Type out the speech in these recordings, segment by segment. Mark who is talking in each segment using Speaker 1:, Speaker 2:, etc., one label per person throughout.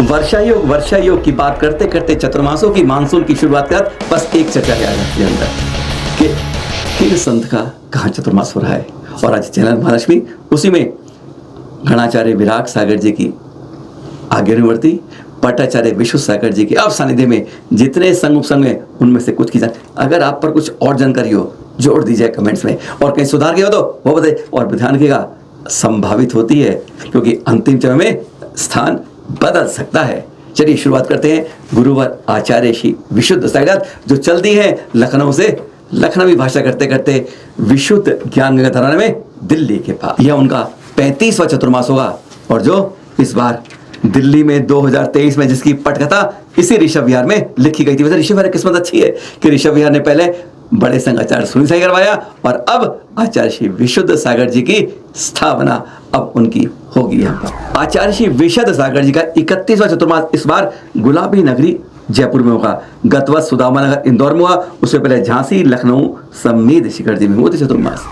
Speaker 1: वर्षा योग की बात करते करते चतुर्मासों की मानसून की शुरुआत कर बस एक चर्चा के आ जाती है अंदर कि किस संत का कहाँ चतुर्मास हो रहा है। और आज चैनल महालक्ष्मी उसी में गणाचार्य विराग सागर जी की आज्ञानुवर्ती पटाचार्य विश्व सागर जी के अब सानिध्य में जितने संग उपसंग हैं उनमें से कुछ की जान। अगर आप पर कुछ और जानकारी हो जोड़ दीजिए कमेंट्स में, और कहीं सुधार के हो तो वो बताइए। और ध्यान रखिएगा संभावित होती है क्योंकि अंतिम चरण में स्थान बदल सकता है। चलिए शुरुआत करते हैं गुरुवर आचार्य श्री विशुद्ध सागर जो चलती है लखनऊ से लखनवी भाषा करते करते विशुद्ध ज्ञान गंगा घराने में दिल्ली के पास। यह उनका 35वां चतुर्मास होगा और जो इस बार दिल्ली में 2023 में जिसकी पटकथा इसी ऋषभ विहार में लिखी गई थी। वैसे ऋषभ विहार की किस्मत अच्छी है कि ऋषभ विहार ने पहले बड़े संघ आचार्य सुनील साई करवाया और अब आचार्य श्री विशुद्ध सागर जी की स्थापना अब उनकी होगी। आचार्य श्री विशुद्ध सागर जी का 31वां चतुर्मास इस बार गुलाबी नगरी जयपुर में होगा। गत वर्ष सुदामा नगर इंदौर में हुआ, उससे पहले झांसी लखनऊ समेत शिखर जी में हुआ चतुर्मास।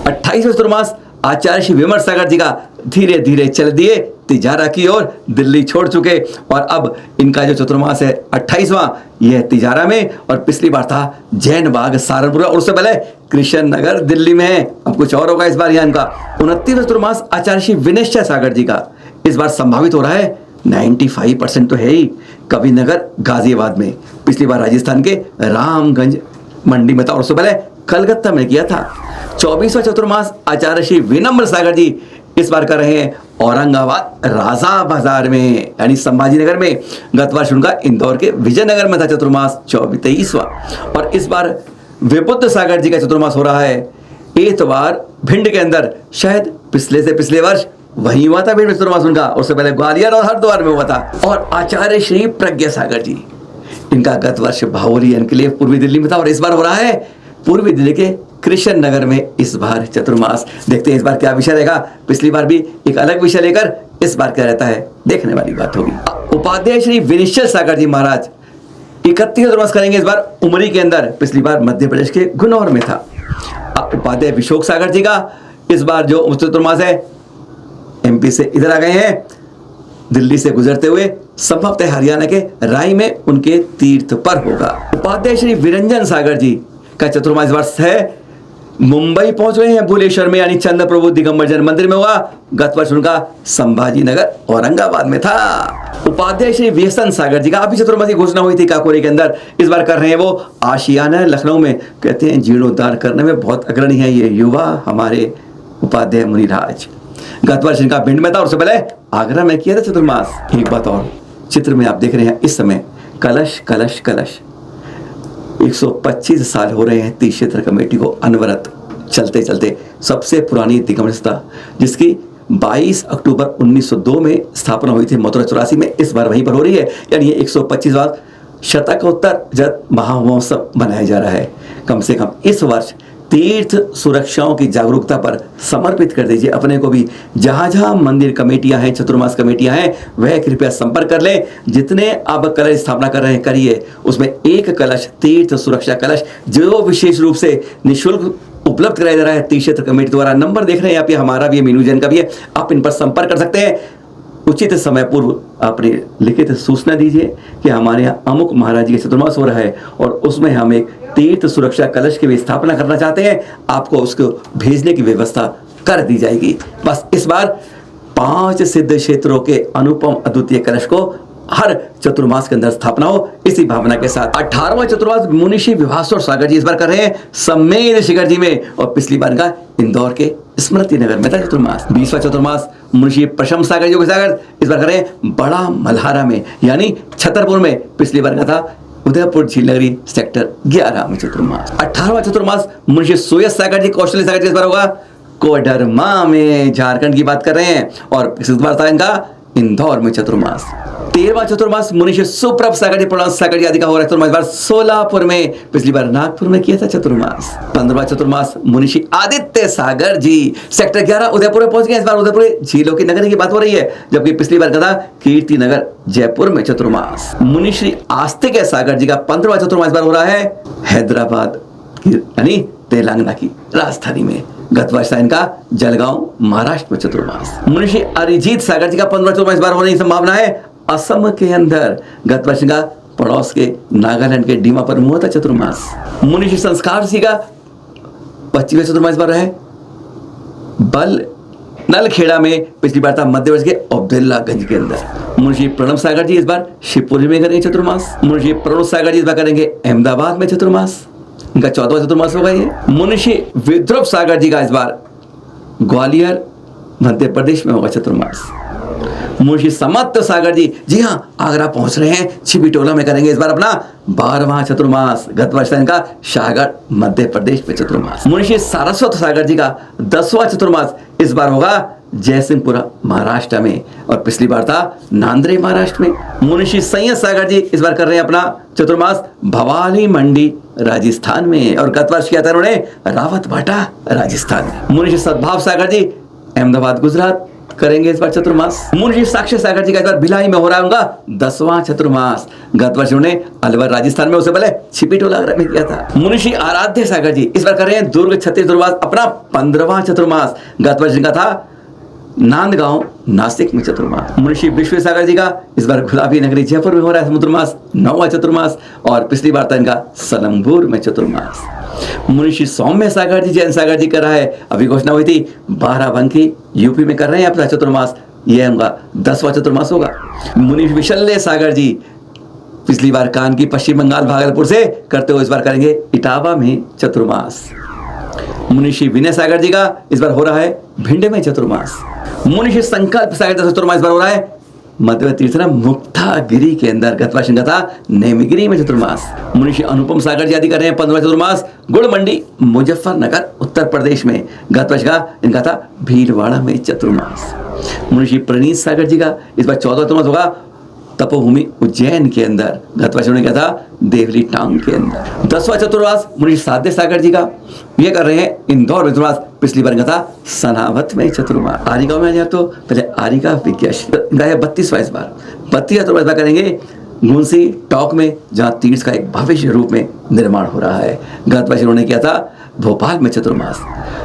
Speaker 1: 28वां चतुर्मास आचार्य श्री विमल सागर जी का धीरे धीरे चल दिए तिजारा की ओर दिल्ली छोड़ चुके और अब इनका जो चतुर्मास है 28वां यह तिजारा में, और पिछली बार था जैन बाग सहारनपुर और उससे पहले कृष्ण नगर दिल्ली में है। अब कुछ और होगा इस बार यहाँ इनका 29वां चतुर्मास आचार्य श्री विनिश्चय सागर जी का इस बार संभावित हो रहा है। 95% तो है ही कवि नगर गाजियाबाद में, पिछली बार राजस्थान के रामगंज मंडी में था और उससे पहले कलकत्ता में किया था। 24वां चतुर्मास आचार्य श्री विनम्र सागर जी इस बार कर रहे हैं औरंगाबाद राजा बाजार में यानी संभाजी नगर में। गत वर्ष उनका इंदौर के विजयनगर में था चतुर्मास 23वां, और इस बार विबुद्ध सागर जी का चतुर्मास हो रहा है एतवार भिंड के अंदर। शायद पिछले से पिछले वर्ष वही हुआ था भिंड चतुर्मास उनका, उससे पहले ग्वालियर और हरिद्वार में हुआ था। और आचार्य श्री प्रज्ञा सागर जी इनका गत वर्ष भावोली एनक्लेव पूर्वी दिल्ली में था और इस बार हो रहा है पूर्वी दिल्ली के कृष्ण नगर में इस बार चतुर्मास। देखते हैं इस बार क्या विषय रहेगा। पिछली बार भी एक अलग विषय लेकर इस बार क्या रहता है देखने वाली बात होगी। उपाध्याय श्री विनिश्चय सागर जी महाराज 31 चतुर्मास करेंगे इस बार उमरी के अंदर, पिछली बार मध्य प्रदेश के गुन्नौर में था। उपाध्याय विशोक सागर जी का इस बार जो चतुर्मास है एमपी से इधर आ गए हैं, दिल्ली से गुजरते हुए संभवतः हरियाणा के राय में उनके तीर्थ पर होगा। उपाध्याय श्री विरंजन सागर जी का चतुर्मास इस वर्ष है मुंबई पहुंच गए हैं भुवनेश्वर में यानी चंद्र प्रभु दिगंबर जैन मंदिर में हुआ। गत वर्ष उनका संभाजी नगर औरंगाबाद में था। उपाध्याय श्री व्यसन सागर जी का अभी चतुर्मास की घोषणा हुई थी काकोरी के अंदर, इस बार कर रहे हैं वो आशियाना लखनऊ में। कहते हैं जीर्णोद्धार करने में बहुत अग्रणी है ये युवा हमारे उपाध्याय मुनिराज। गत वर्ष इनका भिंड में था और उससे पहले आगरा में किया था चतुर्मास। एक बात और, चित्र में आप देख रहे हैं इस समय कलश कलश कलश 125 साल हो रहे हैं तीर्थ क्षेत्र कमेटी को अनवरत चलते चलते। सबसे पुरानी दिगंबर संस्था जिसकी 22 अक्टूबर 1902 में स्थापना हुई थी मथुरा 84 में, इस बार वहीं पर हो रही है यानी ये 125वां शतकोत्तर जत महामहोत्सव मनाया जा रहा है। कम से कम इस वर्ष तीर्थ सुरक्षाओं की जागरूकता पर समर्पित कर दीजिए अपने को भी। जहां जहां मंदिर कमेटियां हैं चतुर्मास कमेटियां हैं वह कृपया संपर्क कर लें। जितने आप कलश स्थापना कर रहे हैं करिए, उसमें एक कलश तीर्थ सुरक्षा कलश जो विशेष रूप से निःशुल्क उपलब्ध कराया जा रहा है तीर्थ क्षेत्र कमेटी द्वारा। नंबर देख रहे हैं आप, ये हमारा भी है मीनू जैन का भी है, आप इन पर संपर्क कर सकते हैं। उचित समय पूर्व अपनी लिखित सूचना दीजिए कि हमारे यहाँ अमुक महाराज जी का चतुर्मास हो रहा है और उसमें हम एक तीर्थ सुरक्षा कलश की भी स्थापना करना चाहते हैं, आपको उसको भेजने की व्यवस्था कर दी जाएगी। बस इस बार 5 सिद्ध क्षेत्रों के अनुपम अद्वितीय कलश को हर चतुर्मास के अंदर स्थापना हो, इसी भावना के साथ 18वां चतुर्मास मुनिषी विभासुर सागर जी इस बार कर रहे हैं समेत शिखर जी में, और पिछली बार का इंदौर के स्मृति नगर में था चतुर्मास। 20वां चतुर्मास मुनिषी प्रशम सागर जी सागर इस बार कर रहे हैं बड़ा मल्हारा में यानी छतरपुर में, पिछली बार का था उदयपुर झील नगरी सेक्टर 11 में चतुर्मास। 18वां चतुर्मास मुनिषी सुयस सागर जी कौशल सागर जी इस बार होगा कोडरमा में, झारखंड की बात कर रहे हैं, और इस बार था इनका इंदौर में चतुर्मास। 13वां चतुर्मास मुनिषी सुप्रभ सागर जी प्रणव सागर जी आदि का हो रहा है चतुर्मास बार सोलापुर में, पिछली बार नागपुर में किया था चतुर्मास। 15वां चतुर्मास मुनिषी आदित्य सागर जी सेक्टर 11 उदयपुर में पहुंच गए। इस बार उदयपुर झीलों की नगरी की बात हो रही है, जबकि पिछली बार का था कीर्ति नगर जयपुर में चतुर्मास। मुनिश्री आस्तिक सागर जी का 15वां चतुर्मास इस बार हो रहा है हैदराबाद यानी तेलंगाना की राजधानी में। गत वर्ष इनका जलगांव महाराष्ट्र में चतुर्मास। मुनिषी अरिजीत सागर जी का 15वां चतुर्मास इस बार होने की संभावना है असम के अंदर गत वर्ष का पड़ोस के नागालैंड के डीमा पर हुआ था चतुर्मास। मुनिषि संस्कार जी का 25वां चतुर्मास पर है बल नलखेड़ा में, पिछली बार था मध्य प्रदेश के अब्दुल्लागंज के अंदर। मुंशी प्रणब सागर जी इस बार शिवपुरी में करेंगे चतुर्मास। मुंशी प्रणब सागर जी इस बार करेंगे अहमदाबाद में चतुर्मास, इनका 14वां चतुर्मास होगा ये। मुंशी विद्रुप सागर जी का इस बार ग्वालियर मध्य प्रदेश में होगा चतुर्मास। मुंशी समर्थ सागर जी हाँ आगरा पहुंच रहे हैं, छिपीटोला में करेंगे इस बार अपना 12वां चतुर्मास। गत वर्ष इनका शाहगढ़ मध्य प्रदेश में चतुर्मास। मुंशी सारस्वत सागर जी का 10वां चतुर्मास इस बार होगा जयसिंहपुरा महाराष्ट्र में, और पिछली बार था नांद्रे महाराष्ट्र में। मुंशी सैयद सागर जी इस बार कर रहे हैं अपना चतुर्मास भवानी मंडी राजस्थान में, और गत वर्ष किया था उन्होंने रावत भाटा राजस्थान में। मुंशी सद्भाव सागर जी अहमदाबाद गुजरात करेंगे इस बार चतुर्मास। मुंशी साक्षी सागर जी का इस बार भिलाई में हो रहा है उनका 10वां चतुर्मास। गत वर्ष उन्होंने अलवर राजस्थान में, उससे पहले छिपीटोला में किया था। मुंशी आराध्य सागर जी इस बार कर रहे हैं दुर्ग छत्तीस चतुर्मास अपना 15वां चतुर्मास। गत वर्ष इनका था नांदगांव नासिक में चतुर्मास। मुंशी विश्व सागर जी का इस बार गुलाबी नगरी जयपुर में हो रहा है चतुर्मास, 9वां चतुर्मास, और पिछली बार था इनका सलमपुर में चतुर्मास। मुंशी सौम्य सागर जी जैन सागर जी कर रहा है, अभी घोषणा हुई थी बाराबंकी यूपी में कर रहे हैं अपना चतुर्मास, यह उनका 10वां चतुर्मास होगा। मुनीष विशल्य सागर जी पिछली बार कानकी पश्चिम बंगाल भागलपुर से करते हुए इस बार करेंगे इटावा में चतुर्मास। मुनीषी विनय सागर जी का इस बार हो रहा है भिंड में चतुर्मास। मुनीषी संकल्प सागर जी चतुर्मास इस बार हो रहा है मध्य तीर्थना मुक्तागिरी के अंदर, गत वर्ष इनका था नेमिगिरी में चतुर्मास। मुनीषी अनुपम सागर जी आदि कर रहे हैं 15वां चतुर्मास गुड़ मंडी मुजफ्फरनगर उत्तर प्रदेश में, गत वर्ष का इनका था भीलवाड़ा में चतुर्मास। मुनीषी प्रणीत सागर जी का इस बार 14वां चतुर्मास होगा तपोभूमि उज्जैन के अंदर, गत वर्ष उन्होंने क्या था देवली टाउन के अंदर। 10वां चतुर्मास मुनीषी साध्य सागर जी का ये कर रहे हैं इंदौर में चतुर्मास, पिछली बार इनका था सनावत में चतुर्मास। आरिका में आ जाए तो पहले आरिका विज्ञा इनका है 32वां इस बार, 32वां चतुर्मास करेंगे मुंशी टॉक में, जहाँ तीर्थ का एक भविष्य रूप में निर्माण हो रहा है। गत वर्ष उन्होंने किया था भोपाल में चतुर्मास।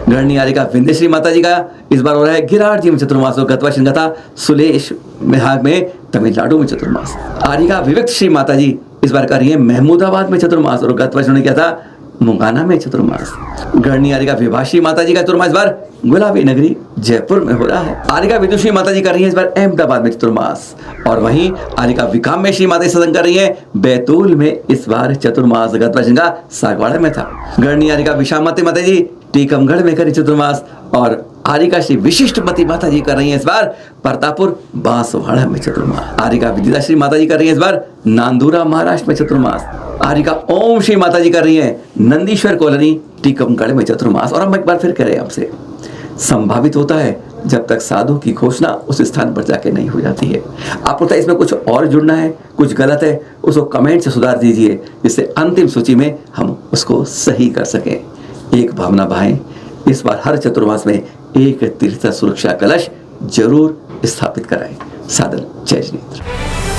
Speaker 1: गणनी आरिका विंध्यश्री माता जी का इस बार हो रहा है गिरार जी में चतुर्मास, और गत वर्ष इनका था सुलेश विहाग में तमिलनाडु में चतुर्मास। आरिका विविक्त श्री माता जी इस बार कर रही है महमूदाबाद में चतुर्मास, और गत वर्ष उन्होंने किया था मुंगाना में चतुर्मास। गणनी आरिका विभाश्री माता जी का चतुर्मास इस बार गुलाबी नगरी जयपुर में हो रहा है। आरिका विदुषी माता जी कर रही है इस बार अहमदाबाद में चतुर्मास, और वहीं आरिका विकामेश्वरी माता जी सत्संग कर रही है बैतूल में इस बार चतुर्मास। गत वर्ष इनका सागवाड़ा में था। गणनी आरिका विशामती माता जी टीकमगढ़ में करी चतुर्मास, और आरिका श्री विशिष्टमती माता जी कर रही है इस बार प्रतापपुर बांसवाड़ा में चतुर्मास। आरिका विदिता श्री माता जी कर रही है इस बार नांदूरा महाराष्ट्र में चतुर्मास। आरिका ओम श्री माता जी कर रही है नंदीश्वर कॉलोनी टीकमगढ़ में चतुर्मास। और हम एक बार फिर कह रहे हैं आपसे, संभावित होता है जब तक साधु की घोषणा उस स्थान पर जाके नहीं हो जाती है। आपको पता है इसमें कुछ और जुड़ना है, कुछ गलत है, उसको कमेंट से सुधार दीजिए, जिससे अंतिम सूची में हम उसको सही कर सकें। एक भावना भाएं, इस बार हर चतुर्मास में एक तीर्थ सुरक्षा कलश जरूर स्थापित कराएं। सादर जय जिनेंद्र।